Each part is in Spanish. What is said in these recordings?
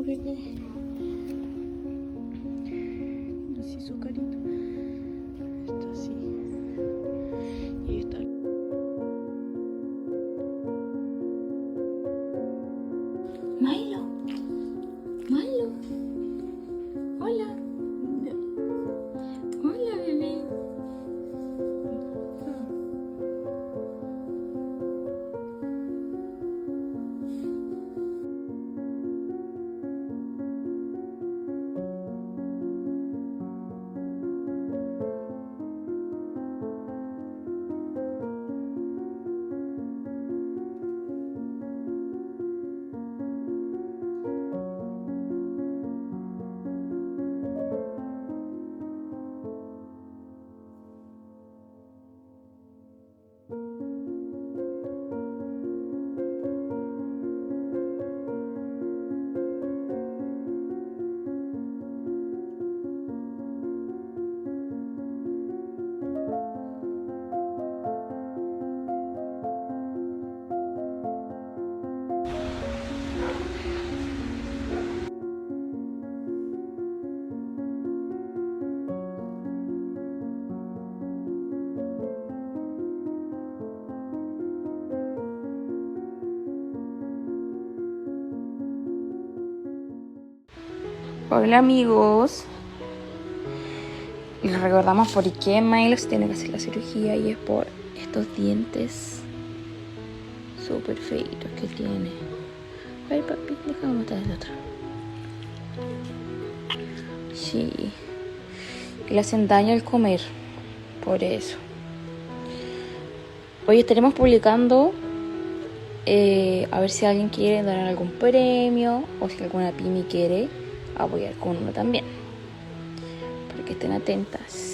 bebé. Así su carita. Está así. Y está. Milo. Milo. Hola. Hola, bebé. Hola amigos, les recordamos por qué Milo se tiene que hacer la cirugía y es por estos dientes súper feitos que tiene. A ver papi, déjame mostrar el otro. Sí, que le hacen daño al comer, por eso. Hoy estaremos publicando a ver si alguien quiere dar algún premio o si alguna pyme quiere apoyar con uno también, para que estén atentas.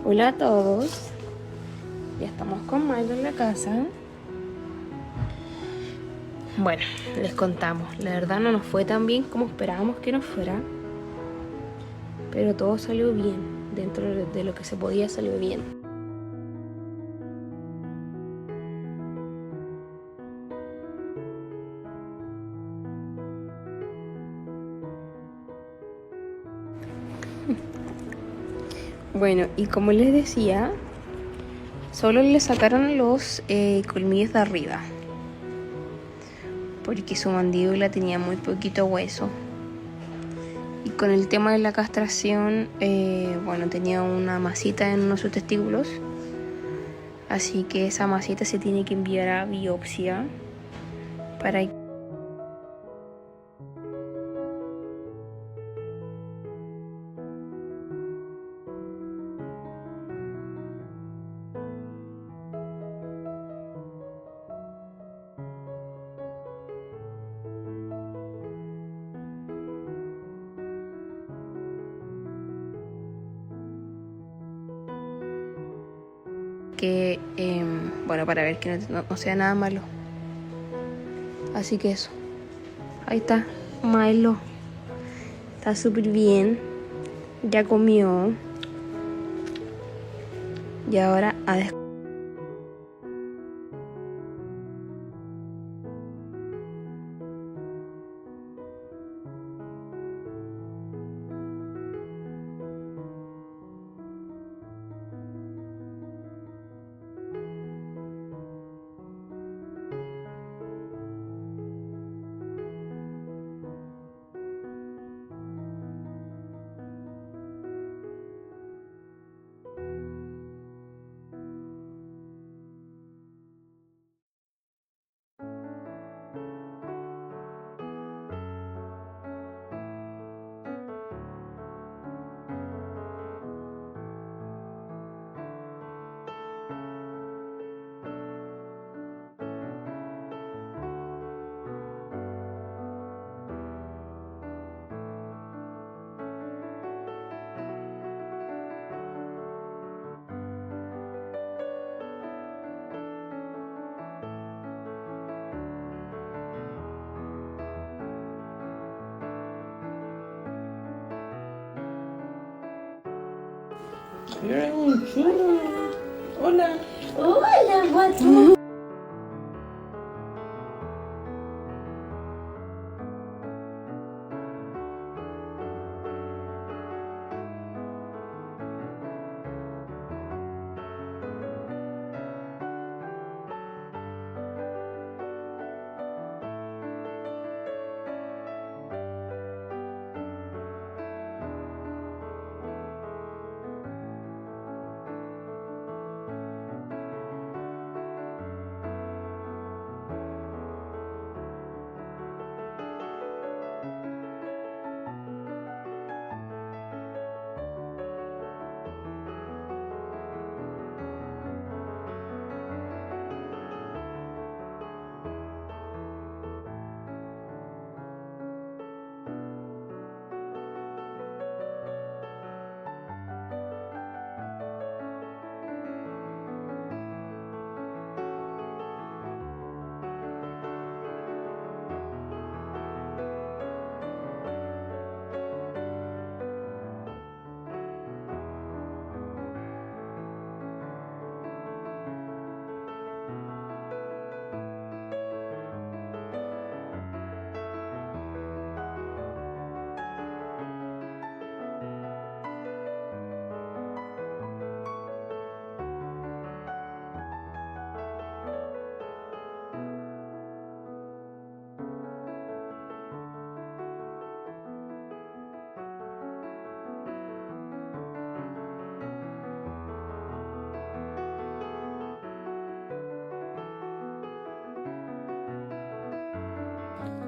Hola a todos, ya estamos con Milo en la casa. Bueno, les contamos, la verdad no nos fue tan bien como esperábamos que nos fuera, pero todo salió bien, dentro de lo que se podía salió bien. Bueno, y como les decía, solo le sacaron los colmillos de arriba, porque su mandíbula tenía muy poquito hueso. Y con el tema de la castración, bueno, tenía una masita en uno de sus testículos, así que esa masita se tiene que enviar a biopsia para que, bueno, para ver que no sea nada malo. Así que eso, ahí está, Milo, está súper bien, ya comió y ahora a descansar. Eres un chulo. Hola. Hola, guapo.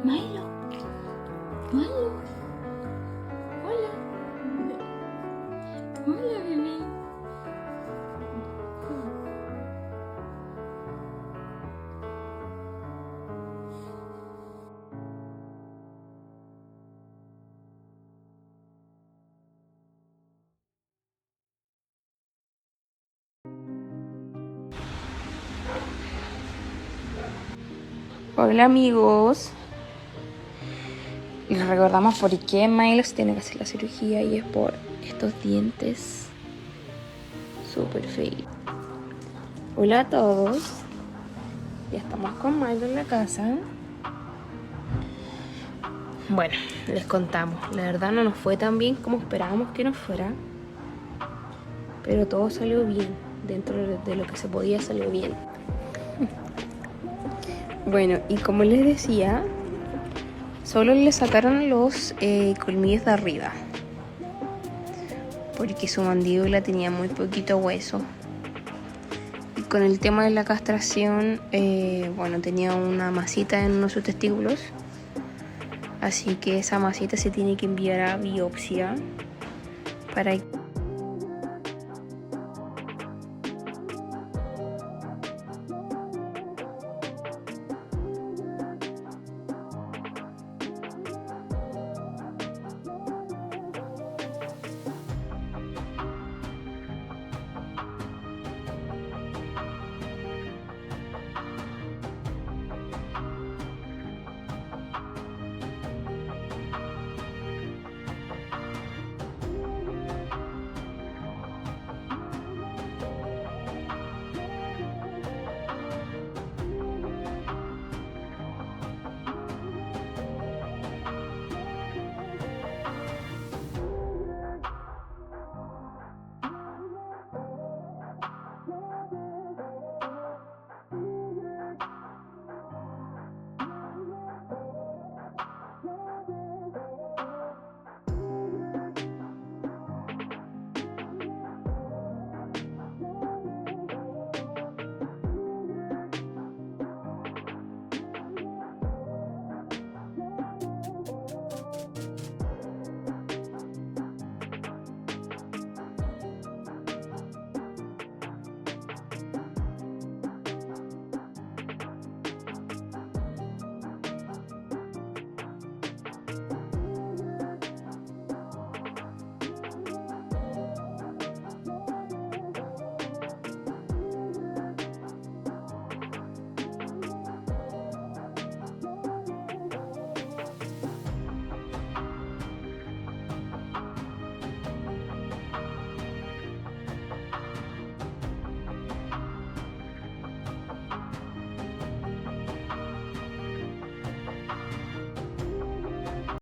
Milo. Milo. Hola. Hola, bebé. Hola amigos. Les recordamos por qué Milo se tiene que hacer la cirugía y es por estos dientes súper feos. Hola a todos. Ya estamos con Milo en la casa. Bueno, les contamos. La verdad no nos fue tan bien como esperábamos que nos fuera. Pero todo salió bien. Dentro de lo que se podía salió bien. Bueno, y como les decía, solo le sacaron los colmillos de arriba, porque su mandíbula tenía muy poquito hueso. Y con el tema de la castración, bueno, tenía una masita en uno de sus testículos. Así que esa masita se tiene que enviar a biopsia para